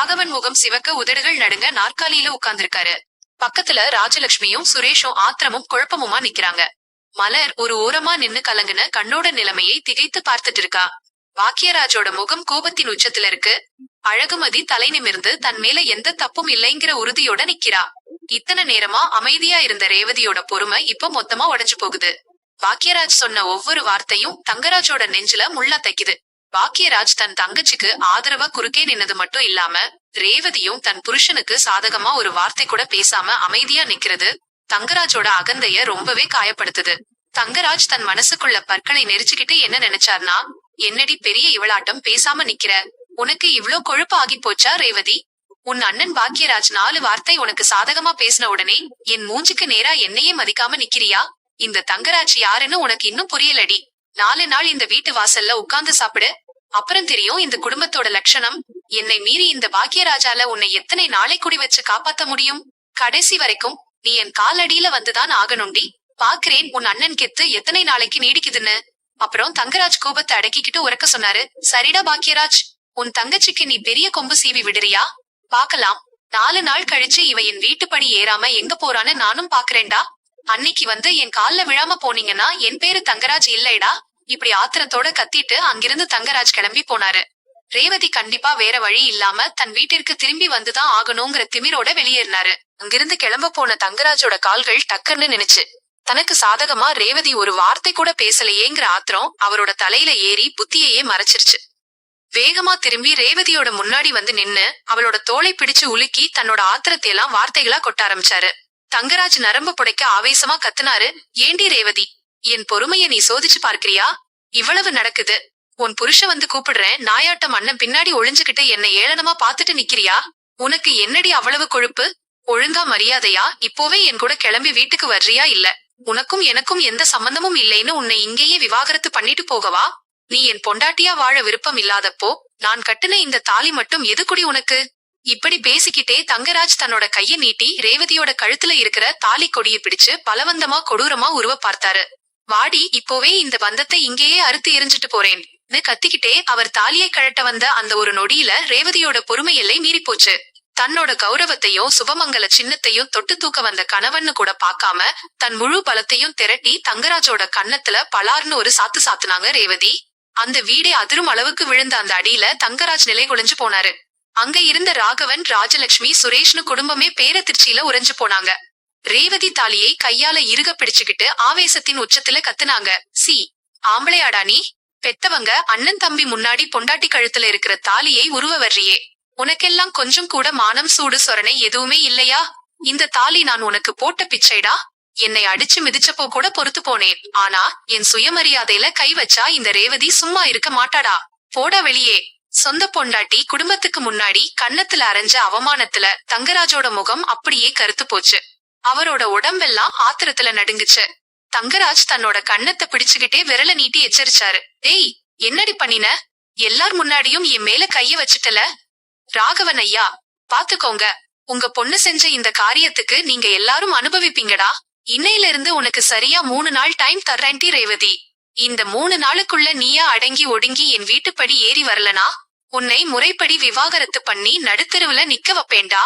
ராகவன் முகம் சிவக்க உதடுகள் நடுங்க நாற்காலியில உட்கார்ந்திருக்காரு. பக்கத்துல ராஜலட்சுமியும் சுரேஷும் ஆத்திரமும் குழப்பமுமா நிக்கிறாங்க. மலர் ஒரு ஓரமா நின்னு கலங்குன கண்ணோட நிலைமையை திகைத்து பார்த்துட்டு இருக்கா. பாக்கியராஜோட முகம் கோபத்தின் உச்சத்துல இருக்கு. அழகுமதி தலை நிமிர்ந்து தன் மேல எந்த தப்பும் இல்லைங்கிற உறுதியோட நிக்கிறா. இத்தனை நேரமா அமைதியா இருந்த ரேவதியோட பொறுமை இப்ப மொத்தமா உடைஞ்சு போகுது. பாக்கியராஜ் சொன்ன ஒவ்வொரு வார்த்தையும் தங்கராஜோட நெஞ்சில முள்ளா தைக்குது. பாக்கியராஜ் தன் தங்கச்சிக்கு ஆதரவா குறுக்கே நின்னது மட்டும் இல்லாம ரேவதியும் தன் புருஷனுக்கு சாதகமா ஒரு வார்த்தை கூட பேசாம அமைதியா நிக்கிறது தங்கராஜோட அகந்தைய ரொம்பவே காயப்படுத்துது. தங்கராஜ் தன் மனசுக்குள்ள பற்களை நெரிச்சுக்கிட்டு என்ன நினைச்சார்னா, என்னடி பெரிய இவளாட்டம் பேசாம நிக்கிற, உனக்கு இவ்ளோ கொழுப்பு ஆகி போச்சா ரேவதி? உன் அண்ணன் பாக்கியராஜ் 4 வார்த்தை உனக்கு சாதகமா பேசின உடனே என் மூஞ்சுக்கு நேரா என்னையே மதிக்காம நிக்கிறியா? இந்த தங்கராஜ் யாருன்னு உனக்கு இன்னும் புரியலடி. 4 நாள் இந்த வீட்டு வாசல்ல உட்கார்ந்து சாப்பிடு, அப்புறம் தெரியும் இந்த குடும்பத்தோட லட்சணம். என்னை மீறி இந்த பாக்கியராஜால உன்னை எத்தனை நாளை குடி வச்சு காப்பாத்த முடியும்? கடைசி வரைக்கும் நீ என் காலடியில வந்துதான் ஆகணும்டி. பாக்குறேன் உன் அண்ணன் கெத்து எத்தனை நாளைக்கு நீடிக்குதுன்னு. அப்புறம் தங்கராஜ் கோபத்தை அடக்கிக்கிட்டு உறக்க சொன்னாரு. சரிடா பாக்கியராஜ், உன் தங்கச்சிக்கு நீ பெரிய கொம்பு சீவி விடுறியா? பாக்கலாம். 4 நாள் கழிச்சு இவ என் வீட்டுப்படி ஏறாம எங்க போறான்னு நானும் பாக்குறேன்டா. அன்னைக்கு வந்து என் கால்ல விழாம போனீங்கன்னா என் பேரு தங்கராஜ் இல்லைடா. இப்படி ஆத்திரத்தோட கத்திட்டு அங்கிருந்து தங்கராஜ் கிளம்பி போனாரு. ரேவதி கண்டிப்பா வேற வழி இல்லாம தன் வீட்டிற்கு திரும்பி வந்துதான் ஆகணுங்கிற திமிரோட வெளியேறினாரு. அங்கிருந்து கிளம்ப போன தங்கராஜோட கால்கள் டக்குன்னு நினைச்சு. தனக்கு சாதகமா ரேவதி ஒரு வார்த்தை கூட பேசலையேங்கிற ஆத்திரம் அவரோட தலையில ஏறி புத்தியையே மறைச்சிருச்சு. வேகமா திரும்பி ரேவதியோட முன்னாடி வந்து நின்னு அவளோட தோளை பிடிச்சு உலுக்கி தன்னோட ஆத்திரத்தை எல்லாம் வார்த்தைகளா கொட்ட ஆரம்பிச்சாரு. தங்கராஜ் நரம்பு புடைக்க ஆவேசமா கத்துனாரு. ஏண்டி ரேவதி, என் பொறுமைய நீ சோதிச்சு பார்க்கிறியா? இவ்வளவு நடக்குது, உன் புருஷ வந்து கூப்பிடுறேன் நாயாட்டம் அண்ணன் பின்னாடி ஒளிஞ்சுகிட்டு என்னை ஏளனமா பாத்துட்டு நிக்கிறியா? உனக்கு என்னடி அவ்வளவு கொழுப்பு? ஒழுங்கா மரியாதையா இப்போவே என் கூட கிளம்பி வீட்டுக்கு வர்றியா? இல்ல உனக்கும் எனக்கும் எந்த சம்பந்தமும் இல்லைன்னு உன்னை இங்கேயே விவாகரத்து பண்ணிட்டு போகவா? நீ என் பொண்டாட்டியா வாழ விருப்பம் இல்லாதப்போ நான் கட்டுன இந்த தாலி மட்டும் எதுக்குடி உனக்கு? இப்படி பேசிக்கிட்டே தங்கராஜ் தன்னோட கைய நீட்டி ரேவதியோட கழுத்துல இருக்கிற தாலி கொடிய பிடிச்சு பலவந்தமா கொடூரமா உருவ பார்த்தாரு. வாடி, இப்போவே இந்த பந்தத்தை இங்கேயே அறுத்து எரிஞ்சிட்டு போறேன்னு கத்திக்கிட்டே அவர் தாலியை கழட்ட வந்த அந்த ஒரு நொடியில ரேவதியோட பொறுமை எல்லை மீறி போச்சு. தன்னோட கௌரவத்தையும் சுபமங்கல சின்னத்தையும் தொட்டு தூக்க வந்த கணவன்னு கூட பாக்காம தன் முழு பலத்தையும் திரட்டி தங்கராஜோட கன்னத்துல பலார்னு ஒரு சாத்து சாத்துனாங்க ரேவதி. அந்த வீடே அதிரும் அளவுக்கு விழுந்த அந்த அடியில தங்கராஜ் நிலை குலைஞ்சு போனாரு. அங்க இருந்த ராகவன், ராஜலட்சுமி, சுரேஷ்னு குடும்பமே பேரதிர்ச்சியில உறைஞ்சு போனாங்க. ரேவதி தாலியை கையால இறுக பிடிச்சுக்கிட்டு ஆவேசத்தின் உச்சத்துல கத்துனாங்க. சி, ஆம்பளையாடா நீ? பெத்தவங்க அண்ணன் தம்பி முன்னாடி பொண்டாட்டி கழுத்துல இருக்கிற தாலியை உருவ வர்றியே, உனக்கெல்லாம் கொஞ்சம் கூட மானம் சூடு சொரணை எதுவுமே இல்லையா? இந்த தாலி நான் உனக்கு போட்ட பிச்சைடா. என்னை அடிச்சு மிதிச்சப்போ கூட பொறுத்து போனேன், ஆனா என் சுயமரியாதையில கை வச்சா இந்த ரேவதி சும்மா இருக்க மாட்டாடா. போடா வெளியே. சொந்த பொண்டாட்டி குடும்பத்துக்கு முன்னாடி கன்னத்துல அரைஞ்ச அவமானத்துல தங்கராஜோட முகம் அப்படியே கருத்து போச்சு. அவரோட உடம்பெல்லாம் ஆத்திரத்துல நடுங்குச்சு. தங்கராஜ் தன்னோட கன்னத்தை பிடிச்சுக்கிட்டே விரல நீட்டி எச்சரிச்சாரு. டேய், என்னடி பண்ணின? எல்லார் முன்னாடியும் என் மேல கைய வச்சுட்டல. ராகவன் ஐயா, பாத்துக்கோங்க, உங்க பொண்ணு செஞ்ச இந்த காரியத்துக்கு நீங்க எல்லாரும் அனுபவிப்பீங்கடா. இன்னையில இருந்து உனக்கு சரியா 3 நாள் டைம் தர்றேன்டி ரேவதி. இந்த 3 நாளுக்குள்ள நீயா அடங்கி ஒடுங்கி என் வீட்டுப்படி ஏறி வரலனா உன்னை முறைப்படி விவாகரத்து பண்ணி நடுத்தருவுல நிக்க வைப்பேன்டா.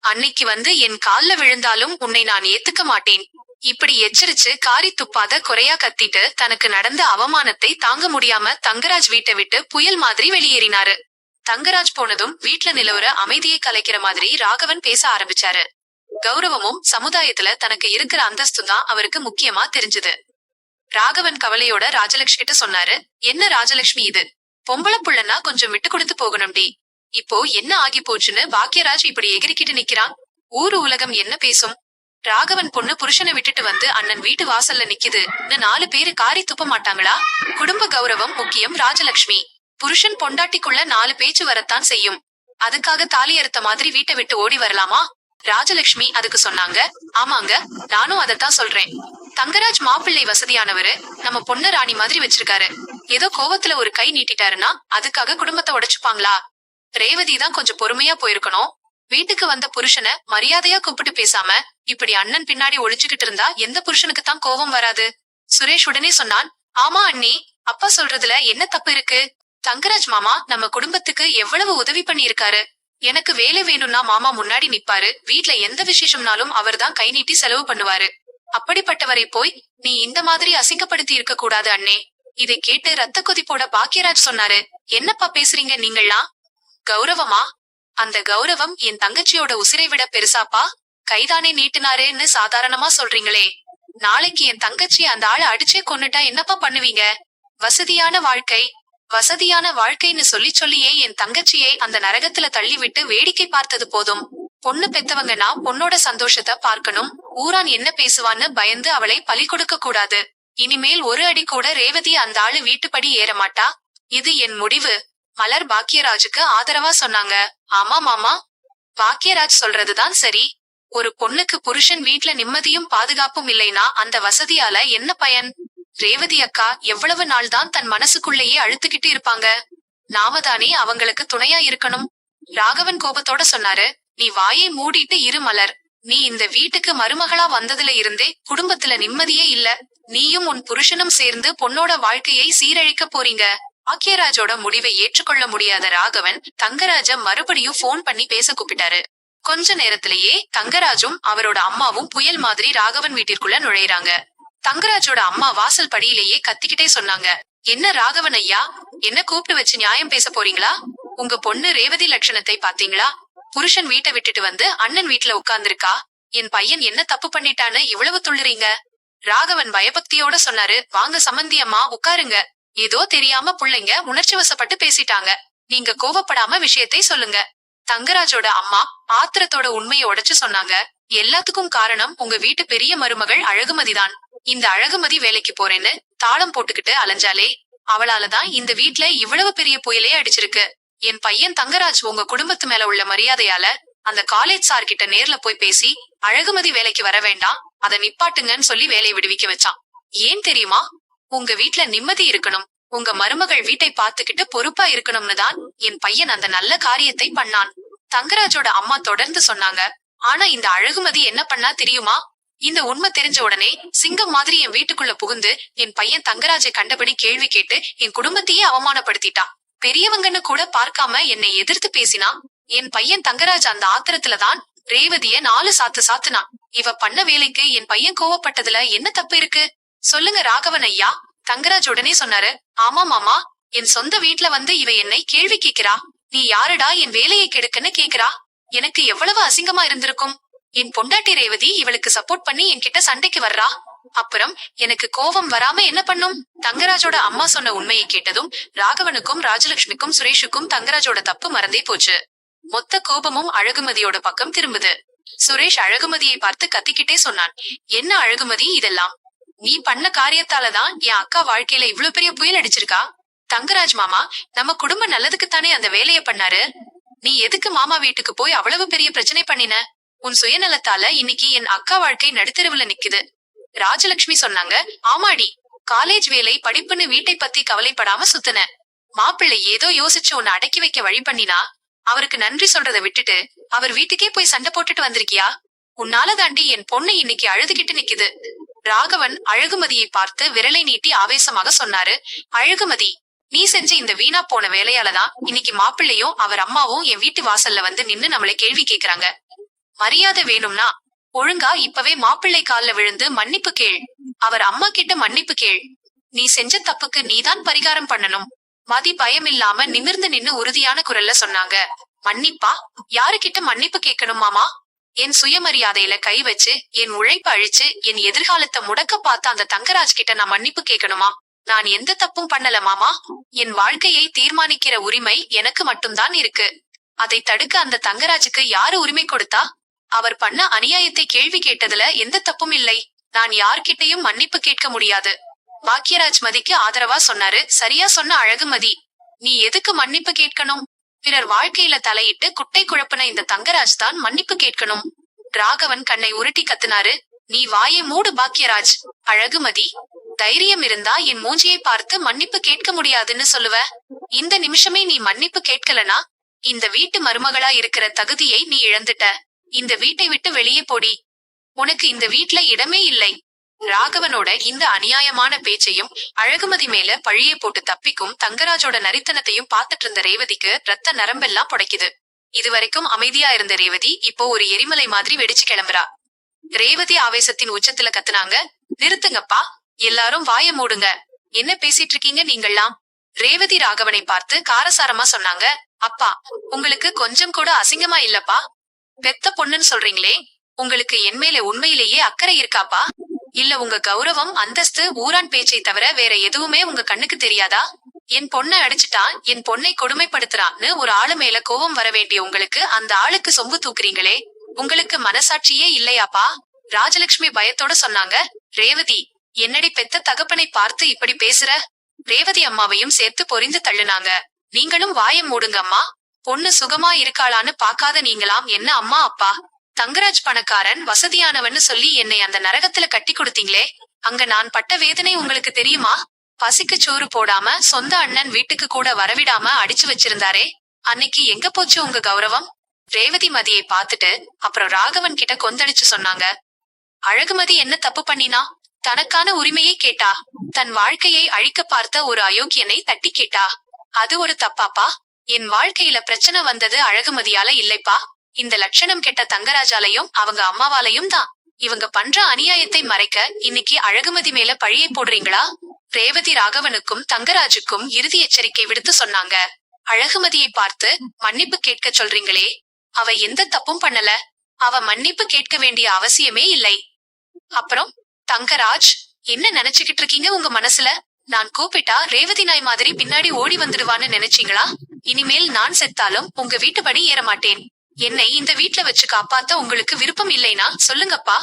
அன்னைக்கு வந்து என் கால்ல விழுந்தாலும் உன்னை நான் ஏத்துக்க மாட்டேன். இப்படி எச்சரிச்சு காரி துப்பாத குறையா கத்திட்டு தனக்கு நடந்த அவமானத்தை தாங்க முடியாம தங்கராஜ் வீட்டை விட்டு புயல் மாதிரி வெளியேறினாரு. தங்கராஜ் போனதும் வீட்ல நிலவர அமைதியை கலைக்கிற மாதிரி ராகவன் பேச ஆரம்பிச்சாரு. கௌரவமும் சமுதாயத்துல தனக்கு இருக்கிற அந்தஸ்து தான் அவருக்கு முக்கியமா தெரிஞ்சது. ராகவன் கவலையோட ராஜலட்சுமி கிட்ட சொன்னாரு. என்ன ராஜலட்சுமி இது? பொம்பளை புள்ளனா கொஞ்சம் விட்டு கொடுத்து போகணும்டி. இப்போ என்ன ஆகி போச்சுன்னு பாக்கியராஜ் இப்படி எகிரிக்கிட்டு நிக்கிறான். ஊரு உலகம் என்ன பேசும்? ராகவன் பொண்ணு புருஷனை விட்டுட்டு வந்து அண்ணன் வீட்டு வாசல்ல நிக்குதுன்னு 4 பேரு காரி துப்ப மாட்டாங்களா? குடும்ப கௌரவம் முக்கியம் ராஜலட்சுமி. புருஷன் பொண்டாட்டிக்குள்ள 4 பேச்சு வரத்தான் செய்யும். அதுக்காக தாலி அறுத்த மாதிரி வீட்டை விட்டு ஓடி வரலாமா? ராஜலட்சுமி அதுக்கு சொன்னாங்க. ஆமாங்க, நானும் அதத்தான் சொல்றேன். தங்கராஜ் மாப்பிள்ளை வசதியானவரு, நம்ம பொண்ணு ராணி மாதிரி வச்சிருக்காரு. ஏதோ கோவத்துல ஒரு கை நீட்டிட்டாருன்னா அதுக்காக குடும்பத்தை உடைச்சுப்பாங்களா? ரேவதி தான் கொஞ்சம் பொறுமையா போயிருக்கணும். வீட்டுக்கு வந்த புருஷனை மரியாதையா கூப்பிட்டு பேசாம இப்படி அண்ணன் பின்னாடி ஒளிச்சுக்கிட்டு இருந்தா எந்த புருஷனுக்கு தான் கோபம் வராது? சுரேஷ் உடனே சொன்னான். ஆமா அண்ணி, அப்பா சொல்றதுல என்ன தப்பு இருக்கு? தங்கராஜ் மாமா நம்ம குடும்பத்துக்கு எவ்வளவு உதவி பண்ணி இருக்காரு. எனக்கு வேலை வேணும்னா மாமா முன்னாடி நிப்பாரு, வீட்ல எந்த விசேஷம்னாலும் அவர்தான் கை நீட்டி செலவு பண்ணுவாரு. அப்படிப்பட்டவரை போய் நீ இந்த மாதிரி அசிங்கப்படுத்தி இருக்க கூடாது அண்ணே. இதை கேட்டு ரத்த கொதிப்போட பாக்கியராஜ் சொன்னாரு, என்னப்பா பேசுறீங்க நீங்கள்லாம்? கௌரவமா? அந்த கௌரவம் என் தங்கச்சியோட உசிரை விட பெருசாப்பா? கைதானே நீட்டினாரேன்னு சாதாரணமா சொல்றீங்களே. நாளைக்கு என் தங்கச்சி அந்த ஆளை அடிச்சே கொன்னுட்டா என்னப்பா பண்ணுவீங்க? வசதியான வாழ்க்கை வசதியான வாழ்க்கைன்னு சொல்லி சொல்லியே என் தங்கச்சியை அந்த நரகத்துல தள்ளி விட்டு வேடிக்கை பார்த்தது போதும். பொண்ணு பெத்தவங்கன்னா பொண்ணோட சந்தோஷத்தை பார்க்கணும். ஊரான் என்ன பேசுவான்னு பயந்து அவளை பலி கொடுக்க கூடாது. இனிமேல் ஒரு அடி கூட ரேவதி அந்த ஆளு வீட்டுப்படி ஏற மாட்டா. இது என் முடிவு. மலர் பாக்கியராஜுக்கு ஆதரவா சொன்னாங்க. ஆமா மாமா, பாக்கியராஜ் சொல்றதுதான் சரி. ஒரு பொண்ணுக்கு புருஷன் வீட்ல நிம்மதியும் பாதுகாப்பும் இல்லைனா அந்த வசதியால என்ன பயன்? ரேவதி அக்கா எவ்வளவு நாள் தான் தன் மனசுக்குள்ளேயே அழுத்துக்கிட்டு இருப்பாங்க? நாம தானே அவங்களுக்கு துணையா இருக்கணும். ராகவன் கோபத்தோட சொன்னாரு, நீ வாயை மூடிட்டு இரு மலர். நீ இந்த வீட்டுக்கு மருமகளா வந்ததுல இருந்தே குடும்பத்துல நிம்மதியே இல்ல. நீயும் உன் புருஷனும் சேர்ந்து பொண்ணோட வாழ்க்கையை சீரழிக்க போறீங்க. பாக்கியராஜோட முடிவை ஏற்றுக்கொள்ள முடியாத ராகவன் தங்கராஜ மறுபடியும் போன் பண்ணி பேச கூப்பிட்டாரு. கொஞ்ச நேரத்திலேயே தங்கராஜும் அவரோட அம்மாவும் புயல் மாதிரி ராகவன் வீட்டிற்குள்ள நுழையறாங்க. தங்கராஜோட அம்மா வாசல் படியிலேயே கத்திக்கிட்டே சொன்னாங்க, என்ன ராகவன் ஐயா, என்ன கூப்பிட்டு வச்சு நியாயம் பேச போறீங்களா? உங்க பொண்ணு ரேவதி லட்சணத்தை பாத்தீங்களா? புருஷன் வீட்டை விட்டுட்டு வந்து அண்ணன் வீட்டுல உட்கார்ந்திருக்கா. என் பையன் என்ன தப்பு பண்ணிட்டான்னு இவ்வளவு துள்ளுறீங்க? ராகவன் பயபக்தியோட சொன்னாரு, வாங்க சம்மந்தி அம்மா உட்காருங்க. ஏதோ தெரியாம புள்ளைங்க உணர்ச்சி வசப்பட்டு பேசிட்டாங்க. நீங்க கோவப்படாம விஷயத்தை சொல்லுங்க. தங்கராஜோட அம்மா ஆத்திரத்தோட உண்மையை உடைச்சு சொன்னாங்க, எல்லாத்துக்கும் காரணம் உங்க வீட்டு பெரிய மருமகள் அழகுமதிதான். இந்த அழகுமதி வேலைக்கு போறேன்னு தாளம் போட்டுக்கிட்டு அலைஞ்சாலே அவளாலதான் இந்த வீட்ல இவ்வளவு பெரிய புயலே அடிச்சிருக்கு. என் பையன் தங்கராஜ் உங்க குடும்பத்து மேல உள்ள மரியாதையால அந்த காலேஜ் சார் கிட்ட நேர்ல போய் பேசி அழகுமதி வேலைக்கு வர வேண்டாம், அதை நிப்பாட்டுங்கன்னு சொல்லி வேலையை விடுவிக்க வச்சான். ஏன் தெரியுமா? உங்க வீட்ல நிம்மதி இருக்கணும், உங்க மருமகள் வீட்டை பாத்துக்கிட்டு பொறுப்பா இருக்கணும்னு தான் என் பையன் அந்த நல்ல காரியத்தை பண்ணான். தங்கராஜோட அம்மா தொடர்ந்து சொன்னாங்க, ஆனா இந்த அழகுமதி என்ன பண்ணா தெரியுமா? இந்த உண்மை தெரிஞ்ச உடனே சிங்கம் மாதிரி என் வீட்டுக்குள்ள புகுந்து என் பையன் தங்கராஜை கண்டபடி கேள்வி கேட்டு என் குடும்பத்தையே அவமானப்படுத்திட்டா. பெரியவங்கன்னு கூட பார்க்காம என்னை எதிர்த்து பேசினா. என் பையன் தங்கராஜ் அந்த ஆத்திரத்துலதான் ரேவதிய 4 சாத்து சாத்துனான். இவ பண்ண வேலைக்கு என் பையன் கோவப்பட்டதுல என்ன தப்பு இருக்கு? சொல்லுங்க ராகவன் ஐயா. தங்கராஜ் உடனே சொன்னாரு, ஆமா மாமா, என் சொந்த வீட்ல வந்து இவ என்னை கேள்வி கேக்குறா. நீ யாருடா என் வேலையை கெடுக்கன்னு கேக்குறா? எனக்கு எவ்வளவு அசிங்கமா இருந்திருக்கும். என் பொண்டாட்டி ரேவதி இவளுக்கு சப்போர்ட் பண்ணி என்கிட்ட சண்டைக்கு வர்றா. அப்புறம் எனக்கு கோபம் வராம என்ன பண்ணும்? தங்கராஜோட அம்மா சொன்ன உண்மையை கேட்டதும் ராகவனுக்கும் ராஜலட்சுமிக்கும் சுரேஷுக்கும் தங்கராஜோட தப்பு மறந்தே போச்சு. மொத்த கோபமும் அழகுமதியோட பக்கம் திரும்புது. சுரேஷ் அழகுமதியை பார்த்து கத்திக்கிட்டே சொன்னான், என்ன அழகுமதி இதெல்லாம்? நீ பண்ண காரியத்தாலதான் என் அக்கா வாழ்க்கையில இவ்வளவு பெரிய புயல் அடிச்சிருக்கா. தங்கராஜ் மாமா நம்ம குடும்ப நல்லதுக்குத்தானே அந்த வேலைய பண்ணாரு. நீ எதுக்கு மாமா வீட்டுக்கு போய் அவ்வளவு பெரிய பிரச்சனை பண்ணின? உன் சுயநலத்தால இன்னைக்கு என் அக்கா வாழ்க்கை நடுத்தெருவுல நிக்குது. ராஜலட்சுமி சொன்னாங்க, ஆமாடி, காலேஜ் வேலை படிப்புன்னு வீட்டை பத்தி கவலைப்படாம சுத்துன. மாப்பிள்ளை ஏதோ யோசிச்சு உன்னை அடக்கி வைக்க வழி பண்ணினா அவருக்கு நன்றி சொல்றத விட்டுட்டு அவர் வீட்டுக்கே போய் சண்டை போட்டுட்டு வந்திருக்கியா? உன்னால தாண்டி என் பொண்ணு இன்னைக்கு அழுதுகிட்டு நிக்குது. ராகவன் அழகுமதியை பார்த்து விரலை நீட்டி ஆவேசமாக சொன்னாரு, அழகுமதி, நீ செஞ்ச இந்த வீணா போன வேலையாலதான் இன்னைக்கு மாப்பிள்ளையும் அவர் அம்மாவும் என் வீட்டு வாசல்ல வந்து நின்னு நம்மளை கேள்வி கேக்குறாங்க. மரியாதை வேணும்னா ஒழுங்கா இப்பவே மாப்பிள்ளை கால்ல விழுந்து மன்னிப்பு கேள். அவர் அம்மா கிட்ட மன்னிப்பு கேள். நீ செஞ்ச தப்புக்கு நீதான் பரிகாரம் பண்ணணும். மதி பயம் இல்லாம நிமிர்ந்து நின்னு உறுதியான குரல்ல சொன்னாங்க, மன்னிப்பா? யாருகிட்ட மன்னிப்பு கேட்கணும் மாமா? என் சுயமரியாதையில கை வச்சு என் உழைப்ப அழிச்சு என் எதிர்காலத்தை முடக்க பார்த்த அந்த தங்கராஜ் கிட்ட நான் மன்னிப்பு கேட்கணுமா? நான் எந்த தப்பும் பண்ணல மாமா. என் வாழ்க்கையை தீர்மானிக்கிற உரிமை எனக்கு மட்டும்தான் இருக்கு. அதை தடுக்க அந்த தங்கராஜுக்கு யாரு உரிமை கொடுத்தா? அவர் பண்ண அநியாயத்தை கேள்வி கேட்டதுல எந்த தப்பும் இல்லை. நான் யார்கிட்டையும் மன்னிப்பு கேட்க முடியாது. பாக்கியராஜ் மதிக்கு ஆதரவா சொன்னாரு, சரியா சொன்ன அழகுமதி. நீ எதுக்கு மன்னிப்பு கேட்கணும்? பிறர் வாழ்க்கையில தலையிட்டு குட்டை குழப்பின இந்த தங்கராஜ் தான் மன்னிப்பு கேட்கணும். ராகவன் கண்ணை உருட்டி கத்துனாரு, நீ வாயை மூடு பாக்கியராஜ். அழகுமதி, தைரியம் இருந்தா என் மூஞ்சியை பார்த்து மன்னிப்பு கேட்க முடியாதுன்னு சொல்லுவ? இந்த நிமிஷமே நீ மன்னிப்பு கேட்கலனா இந்த வீட்டு மருமகளா இருக்கிற தகுதியை நீ இழந்துட்ட. இந்த வீட்டை விட்டு வெளியே போடி. உனக்கு இந்த வீட்ல இடமே இல்லை. ராகவனோட இந்த அநியாயமான பேச்சையும் அழகுமதி மேல பழியை போட்டு தப்பிக்கும் தங்கராஜோட நரித்தனத்தையும் பாத்துட்டு இருந்த ரேவதிக்கு ரத்த நரம்பெல்லாம் புடைக்குது. இதுவரைக்கும் அமைதியா இருந்த ரேவதி இப்போ ஒரு எரிமலை மாதிரி வெடிச்சு கிளம்புறா. ரேவதி ஆவேசத்தின் உச்சத்துல கத்துனாங்க, நிறுத்துங்கப்பா, எல்லாரும் வாய மூடுங்க, என்ன பேசிட்டு இருக்கீங்க நீங்கள்லாம்? ரேவதி ராகவனை பார்த்து காரசாரமா சொன்னாங்க, அப்பா, உங்களுக்கு கொஞ்சம் கூட அசிங்கமா இல்லப்பா? பெத்த பொண்ணுன்னு சொல்றீங்களே, உங்களுக்கு என் மேல உண்மையிலேயே அக்கறை இருக்காப்பா? இல்ல உங்க கௌரவம், அந்தஸ்து, ஊரான் பேச்சை தவிர வேற எதுவுமே உங்க கண்ணுக்கு தெரியாதா? என் பொண்ணை அடிச்சுட்டான், என் பொண்ணை கொடுமைப்படுத்துறான்னு ஒரு ஆளு மேல கோபம் வர வேண்டிய உங்களுக்கு அந்த ஆளுக்கு சொம்பு தூக்குறீங்களே, உங்களுக்கு மனசாட்சியே இல்லையாப்பா? ராஜலட்சுமி பயத்தோட சொன்னாங்க. ரேவதி, என்னடி பெத்த தகப்பனை பார்த்து இப்படி பேசுற? ரேவதி அம்மாவையும் சேர்த்து பொரிந்து தள்ளுனாங்க. நீங்களும் வாயம் மூடுங்க அம்மா, பொண்ணு சுகமா இருக்காளான்னு பாக்காத நீங்களாம் என்ன அம்மா அப்பா? தங்கராஜ் பணக்காரன், வசதியானவன்னு சொல்லி என்னை அந்த நரகத்துல கட்டி கொடுத்தீங்களே, அங்க நான் பட்ட வேதனை உங்களுக்கு தெரியுமா? பசிக்கு சோறு போடாம சொந்த அண்ணன் வீட்டுக்கு கூட வரவிடாம அடிச்சு வச்சிருந்தாரே, அன்னைக்கு எங்க போச்சு உங்க கௌரவம்? ரேவதி மதியை பார்த்துட்டு அப்புறம் ராகவன் கிட்ட கொந்தளிச்சு சொன்னாங்க. அழகுமதி என்ன தப்பு பண்ணினா? தனக்கான உரிமையை கேட்டா. தன் வாழ்க்கையை அழிக்க பார்த்த ஒரு அயோக்கியனை தட்டி கேட்டா. அது ஒரு தப்பாப்பா? என் வாழ்க்கையில பிரச்சனை வந்தது அழகுமதியால இல்லைப்பா, இந்த லட்சணம் கெட்ட தங்கராஜாலையும் அவங்க அம்மாவாலையும் தான். இவங்க பண்ற அநியாயத்தை மறைக்க இன்னைக்கு அழகுமதி மேல பழியை போடுறீங்களா? ரேவதி ராகவனுக்கும் தங்கராஜுக்கும் இறுதி எச்சரிக்கை விடுத்து சொன்னாங்க. அழகுமதியை பார்த்து மன்னிப்பு கேட்க சொல்றீங்களே, அவ எந்த தப்பும் பண்ணல, அவ மன்னிப்பு கேட்க வேண்டிய அவசியமே இல்லை. அப்புறம் தங்கராஜ், என்ன நினைச்சுக்கிட்டு இருக்கீங்க உங்க மனசுல? நான் கூப்பிட்டா ரேவதி நாய் மாதிரி பின்னாடி ஓடி வந்துடுவான்னு நினைச்சீங்களா? இனிமேல் நான் செத்தாலும் உங்க வீட்டுப்படி ஏற மாட்டேன். என்னை இந்த வீட்ல வச்சு காப்பாத்த உங்களுக்கு விருப்பம் இல்லைனா சொல்லுங்கப்பா,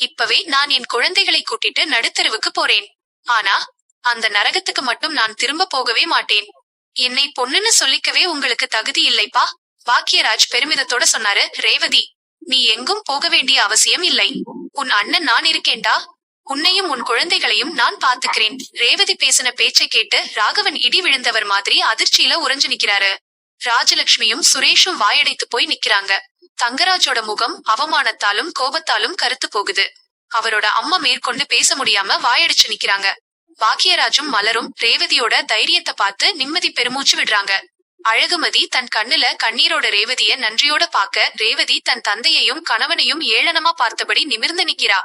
இப்பவே நான் என் குழந்தைகளை கூட்டிட்டு நடுத்தெருவுக்கு போறேன். ஆனா அந்த நரகத்துக்கு மட்டும் நான் திரும்ப போகவே மாட்டேன். என்னை பொண்ணுன்னு சொல்லிக்கவே உங்களுக்கு தகுதி இல்லைப்பா, பாக்கியராஜ் பெருமிதத்தோட சொன்னாரு. ரேவதி, நீ எங்கும் போக வேண்டிய அவசியம் இல்லை, உன் அண்ணன் நான் இருக்கேன்டா, உன்னையும் உன் குழந்தைகளையும் நான் பாத்துக்கிறேன். ரேவதி பேசின பேச்சை கேட்டு ராகவன் இடி விழுந்தவர் மாதிரி அதிர்ச்சியில உறைஞ்சு நிக்கிறாரு. ராஜலட்சுமியும் சுரேஷும் வாயடைத்து போய் நிக்கிறாங்க. தங்கராஜோட முகம் அவமானத்தாலும் கோபத்தாலும் கருத்து போகுது. அவரோட அம்மா மேற்கொண்டு பேச முடியாம வாயடிச்சு நிக்கிறாங்க. பாக்கியராஜும் மலரும் ரேவதியோட தைரியத்தை பார்த்து நிம்மதி பெருமூச்சு விடுறாங்க. அழகுமதி தன் கண்ணுல கண்ணீரோட ரேவதிய நன்றியோட பாக்க, ரேவதி தன் தந்தையையும் கணவனையும் ஏளனமா பார்த்தபடி நிமிர்ந்து நிக்கிறா.